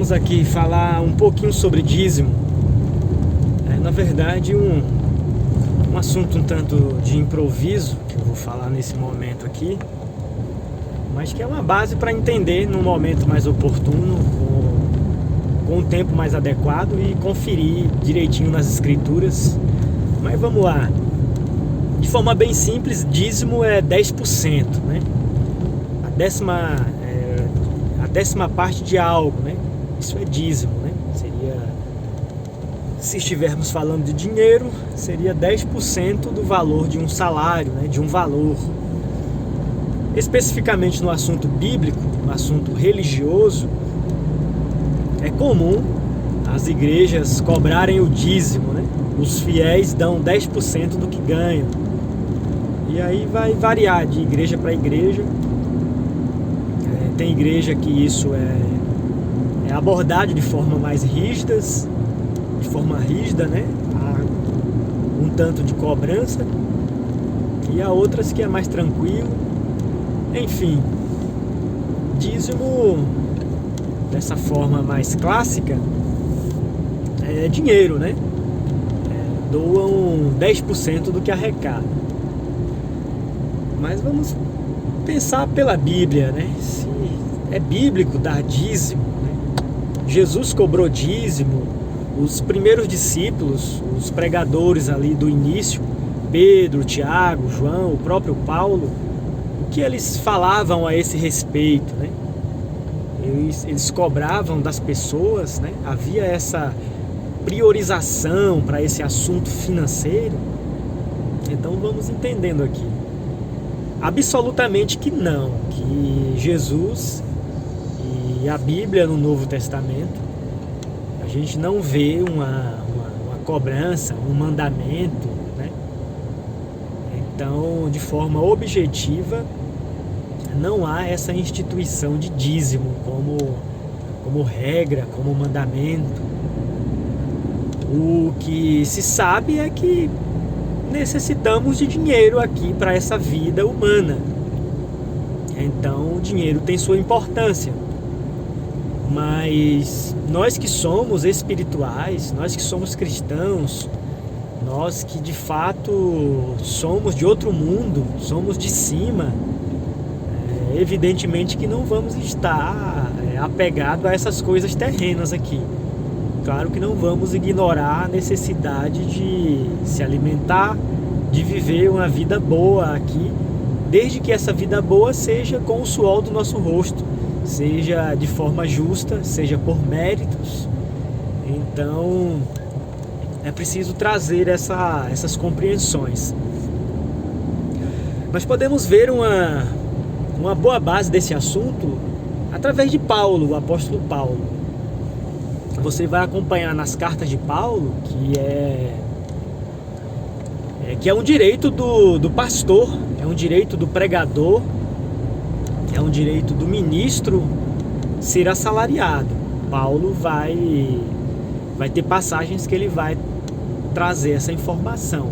vamos aqui falar um pouquinho sobre dízimo. Na verdade, um assunto um tanto de improviso, que eu vou falar nesse momento aqui, mas que é uma base para entender num momento mais oportuno, com um tempo mais adequado e conferir direitinho nas escrituras. Mas vamos lá. De forma bem simples, dízimo é 10%, né? A décima parte de algo, né? Isso é dízimo, né? Seria, se estivermos falando de dinheiro, seria 10% do valor de um salário, né? De um valor. Especificamente no assunto bíblico, no assunto religioso, é comum as igrejas cobrarem o dízimo, né? Os fiéis dão 10% do que ganham. E aí vai variar de igreja para igreja. Tem igreja que isso é abordado de forma mais rígida, né? Há um tanto de cobrança. E há outras que é mais tranquilo. Enfim, dízimo, dessa forma mais clássica, é dinheiro, né? Doam 10% do que arrecada. Mas vamos pensar pela Bíblia, né? Se é bíblico dar dízimo, né? Jesus cobrou dízimo. Os primeiros discípulos, os pregadores ali do início, Pedro, Tiago, João, o próprio Paulo, o que eles falavam a esse respeito, né? Eles cobravam das pessoas, né? Havia essa priorização para esse assunto financeiro. Então vamos entendendo aqui. Absolutamente que não, que Jesus e a Bíblia no Novo Testamento, a gente não vê uma cobrança, um mandamento, né? Então, de forma objetiva, não há essa instituição de dízimo como regra, como mandamento. O que se sabe é que necessitamos de dinheiro aqui para essa vida humana. Então o dinheiro tem sua importância. Mas nós que somos espirituais, nós que somos cristãos, nós que de fato somos de outro mundo, somos de cima, evidentemente que não vamos estar apegados a essas coisas terrenas aqui. Claro que não vamos ignorar a necessidade de se alimentar, de viver uma vida boa aqui, desde que essa vida boa seja com o suor do nosso rosto, seja de forma justa, seja por méritos. Então, é preciso trazer essas compreensões. Nós podemos ver uma boa base desse assunto através de Paulo, o apóstolo Paulo. Você vai acompanhar nas cartas de Paulo que é um direito do pastor, é um direito do pregador, é um direito do ministro ser assalariado. Paulo vai ter passagens que ele vai trazer essa informação,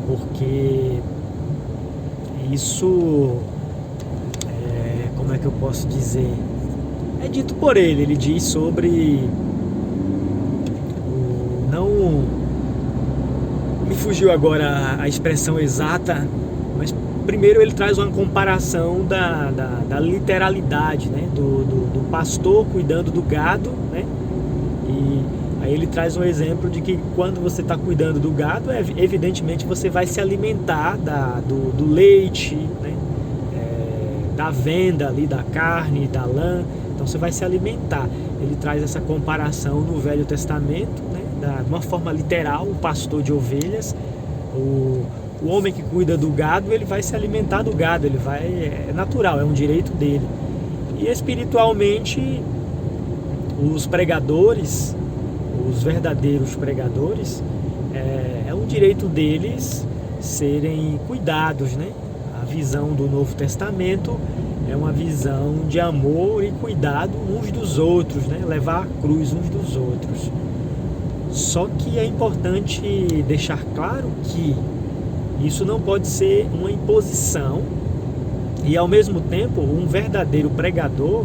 porque isso, como é que eu posso dizer? É dito por ele diz sobre não me fugiu agora a expressão exata, mas primeiro ele traz uma comparação da literalidade, né? do pastor cuidando do gado, né? E aí ele traz um exemplo de que quando você está cuidando do gado, evidentemente você vai se alimentar do leite, né? Da venda ali da carne, da lã. Então você vai se alimentar. Ele traz essa comparação no Velho Testamento, né? De uma forma literal, o pastor de ovelhas, o homem que cuida do gado, ele vai se alimentar do gado, é natural, é um direito dele. E espiritualmente, os pregadores, os verdadeiros pregadores, é um direito deles serem cuidados, né? A visão do Novo Testamento é uma visão de amor e cuidado uns dos outros, né? Levar a cruz uns dos outros. Só que é importante deixar claro que isso não pode ser uma imposição e, ao mesmo tempo, um verdadeiro pregador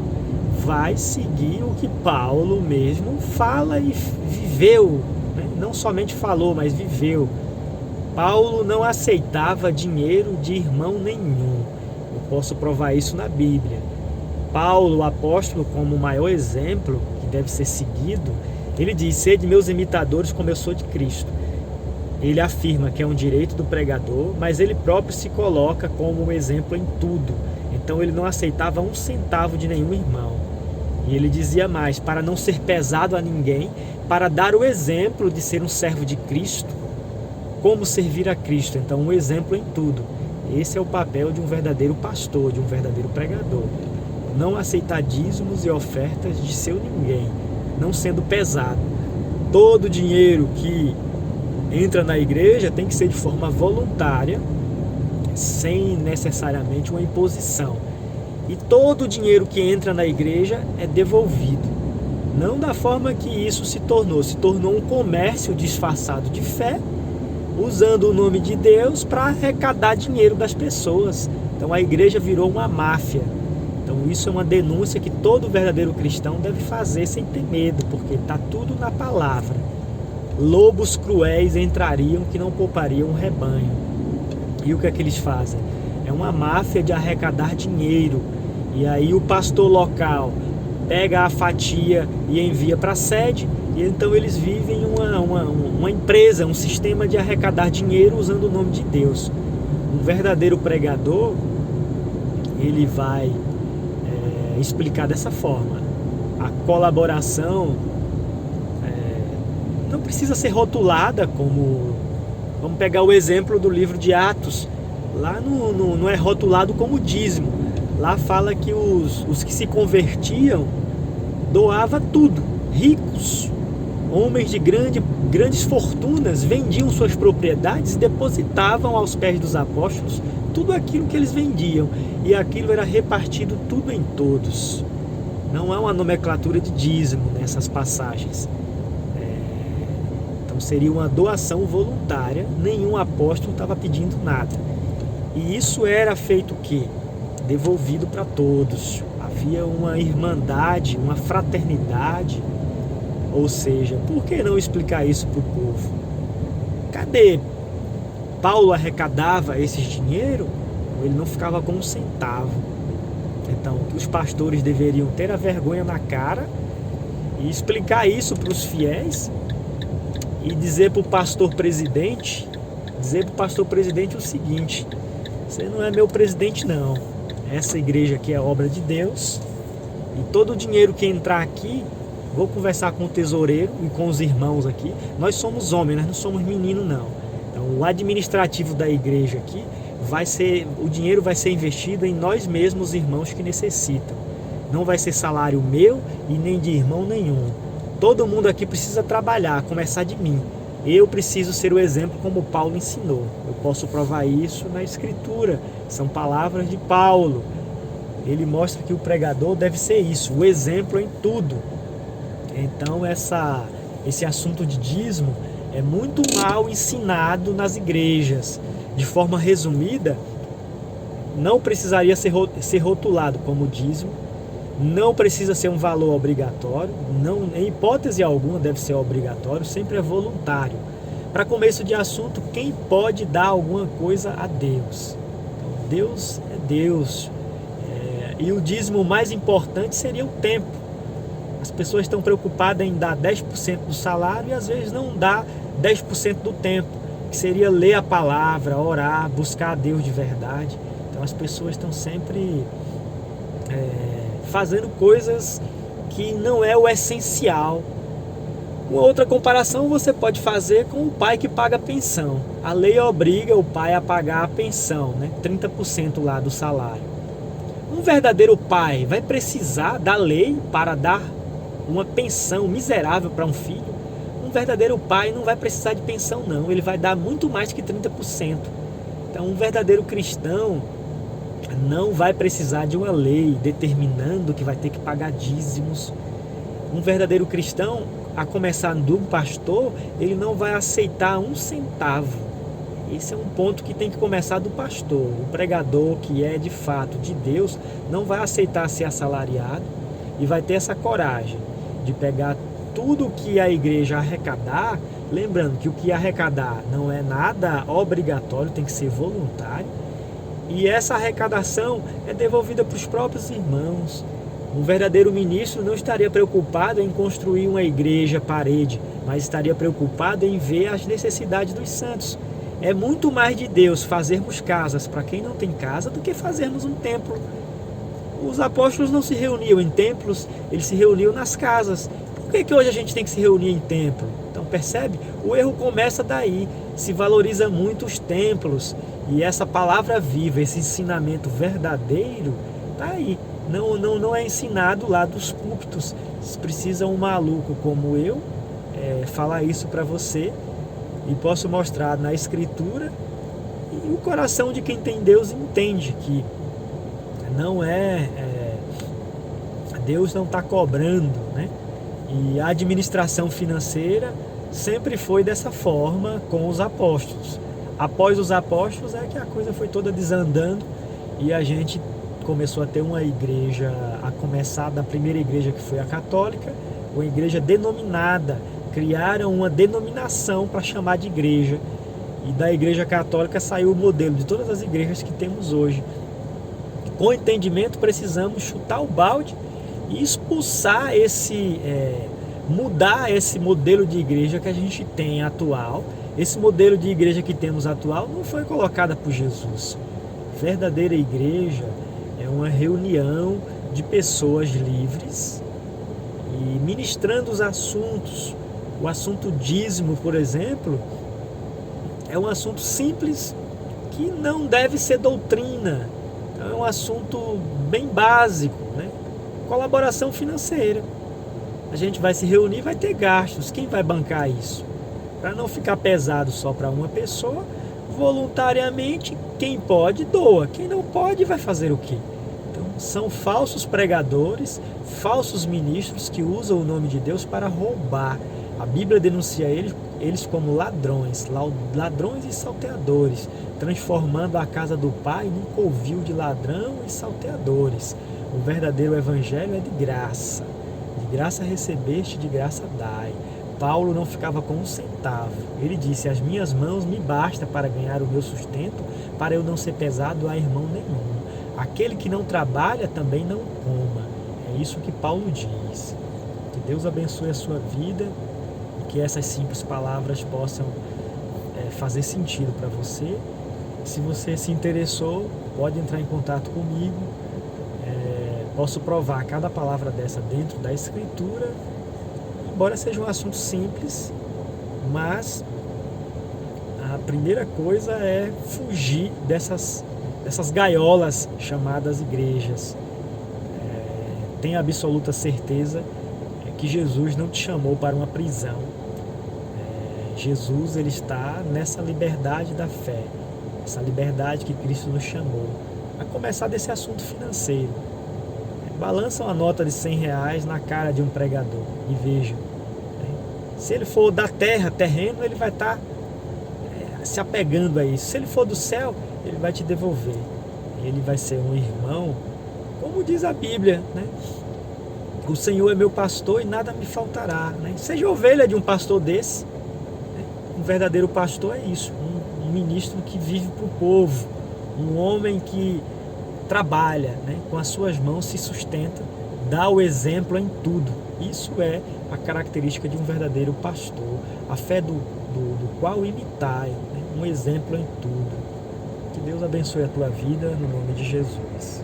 vai seguir o que Paulo mesmo fala e viveu, né? Não somente falou, mas viveu. Paulo não aceitava dinheiro de irmão nenhum. Eu posso provar isso na Bíblia. Paulo, o apóstolo, como o maior exemplo que deve ser seguido, ele diz: sede meus imitadores como eu sou de Cristo. Ele afirma que é um direito do pregador, mas ele próprio se coloca como um exemplo em tudo. Então ele não aceitava um centavo de nenhum irmão. E ele dizia mais: para não ser pesado a ninguém, para dar o exemplo de ser um servo de Cristo, como servir a Cristo. Então, um exemplo em tudo. Esse é o papel de um verdadeiro pastor, de um verdadeiro pregador. Não aceitar dízimos e ofertas de seu ninguém, não sendo pesado. Todo dinheiro que entra na igreja tem que ser de forma voluntária, sem necessariamente uma imposição. E todo o dinheiro que entra na igreja é devolvido. Não da forma que isso se tornou um comércio disfarçado de fé, usando o nome de Deus para arrecadar dinheiro das pessoas. Então a igreja virou uma máfia. Então isso é uma denúncia que todo verdadeiro cristão deve fazer sem ter medo, porque está tudo na palavra. Lobos cruéis entrariam que não poupariam um rebanho. E o que é que eles fazem? É uma máfia de arrecadar dinheiro. E aí o pastor local pega a fatia e envia para a sede, e então eles vivem uma empresa, um sistema de arrecadar dinheiro usando o nome de Deus. Um verdadeiro pregador, ele vai explicar dessa forma. A colaboração não precisa ser rotulada como... Vamos pegar o exemplo do livro de Atos. Lá não é rotulado como dízimo. Lá fala que os que se convertiam doavam tudo. Ricos, homens de grandes fortunas, vendiam suas propriedades e depositavam aos pés dos apóstolos tudo aquilo que eles vendiam. E aquilo era repartido tudo em todos. Não há uma nomenclatura de dízimo nessas passagens. Então seria uma doação voluntária. Nenhum apóstolo estava pedindo nada. E isso era feito o quê? Devolvido para todos. Havia uma irmandade, uma fraternidade. Ou seja, por que não explicar isso para o povo? Cadê? Paulo arrecadava esse dinheiro, ele não ficava com um centavo. Então, que os pastores deveriam ter a vergonha na cara e explicar isso para os fiéis e dizer para o pastor presidente o seguinte: você não é meu presidente não. Essa igreja aqui é obra de Deus e todo o dinheiro que entrar aqui, vou conversar com o tesoureiro e com os irmãos aqui. Nós somos homens, nós não somos meninos não. Então o administrativo da igreja aqui o dinheiro vai ser investido em nós mesmos, irmãos que necessitam. Não vai ser salário meu e nem de irmão nenhum. Todo mundo aqui precisa trabalhar, a começar de mim. Eu preciso ser o exemplo como Paulo ensinou. Eu posso provar isso na Escritura. São palavras de Paulo. Ele mostra que o pregador deve ser isso, o exemplo em tudo. Então esse assunto de dízimo é muito mal ensinado nas igrejas. De forma resumida, não precisaria ser rotulado como dízimo. Não precisa ser um valor obrigatório, não, em hipótese alguma deve ser obrigatório, sempre é voluntário. Para começo de assunto, quem pode dar alguma coisa a Deus? Então, Deus é Deus. E o dízimo mais importante seria o tempo. As pessoas estão preocupadas em dar 10% do salário e às vezes não dá 10% do tempo, que seria ler a palavra, orar, buscar a Deus de verdade. Então as pessoas estão sempre fazendo coisas que não é o essencial. Uma outra comparação você pode fazer com o pai que paga a pensão. A lei obriga o pai a pagar a pensão, 30% lá do salário. Um verdadeiro pai vai precisar da lei para dar uma pensão miserável para um filho? Um verdadeiro pai não vai precisar de pensão não, ele vai dar muito mais que 30%. Então um verdadeiro cristão não vai precisar de uma lei determinando que vai ter que pagar dízimos. Um verdadeiro cristão, a começar do pastor, ele não vai aceitar um centavo. Esse é um ponto que tem que começar do pastor. O pregador que é de fato de Deus não vai aceitar ser assalariado e vai ter essa coragem de pegar tudo que a igreja arrecadar, lembrando que o que arrecadar não é nada obrigatório, tem que ser voluntário, e essa arrecadação é devolvida para os próprios irmãos. Um verdadeiro ministro não estaria preocupado em construir uma igreja parede, mas estaria preocupado em ver as necessidades dos santos. É muito mais de Deus fazermos casas para quem não tem casa do que fazermos um templo. Os apóstolos não se reuniam em templos, eles se reuniam nas casas. Por que hoje a gente tem que se reunir em templo? Então percebe? O erro começa daí. Se valoriza muito os templos. E essa palavra viva, esse ensinamento verdadeiro, está aí. Não é ensinado lá dos púlpitos. Precisa um maluco como eu falar isso para você, e posso mostrar na escritura, e o coração de quem tem Deus entende que não Deus não está cobrando, né? E a administração financeira sempre foi dessa forma com os apóstolos. Após os apóstolos é que a coisa foi toda desandando e a gente começou a ter uma igreja, a começar da primeira igreja, que foi a católica, uma igreja denominada. Criaram uma denominação para chamar de igreja, e da igreja católica saiu o modelo de todas as igrejas que temos hoje. Com entendimento, precisamos chutar o balde e expulsar mudar esse modelo de igreja que a gente tem atual. Esse modelo de igreja que temos atual não foi colocada por Jesus. Verdadeira igreja é uma reunião de pessoas livres e ministrando os assuntos. O assunto dízimo, por exemplo, é um assunto simples que não deve ser doutrina. É um assunto bem básico, né? Colaboração financeira. A gente vai se reunir, vai ter gastos. Quem vai bancar isso? Para não ficar pesado só para uma pessoa, voluntariamente, quem pode, doa. Quem não pode, vai fazer o quê? Então, são falsos pregadores, falsos ministros que usam o nome de Deus para roubar. A Bíblia denuncia eles como ladrões e salteadores, transformando a casa do Pai num covil de ladrão e salteadores. O verdadeiro evangelho é de graça recebeste, de graça dai. Paulo não ficava com um centavo. Ele disse: as minhas mãos me basta para ganhar o meu sustento, para eu não ser pesado a irmão nenhum. Aquele que não trabalha também não coma. É isso que Paulo diz. Que Deus abençoe a sua vida, que essas simples palavras possam fazer sentido para você. Se você se interessou, pode entrar em contato comigo. Posso provar cada palavra dessa dentro da escritura, embora seja um assunto simples, mas a primeira coisa é fugir dessas gaiolas chamadas igrejas. Tenha absoluta certeza que Jesus não te chamou para uma prisão. Jesus, ele está nessa liberdade da fé, essa liberdade que Cristo nos chamou. A começar desse assunto financeiro. Balança uma nota de R$100 na cara de um pregador e vejam. Se ele for da terra, terreno, ele vai estar se apegando a isso. Se ele for do céu, ele vai te devolver. Ele vai ser um irmão, como diz a Bíblia, né? O Senhor é meu pastor e nada me faltará, né? Seja ovelha de um pastor desse, né? Um verdadeiro pastor é isso, um ministro que vive para o povo, um homem que trabalha, né? Com as suas mãos se sustenta, dá o exemplo em tudo. Isso é a característica de um verdadeiro pastor, a fé do qual imitai, né? Um exemplo em tudo. Que Deus abençoe a tua vida no nome de Jesus.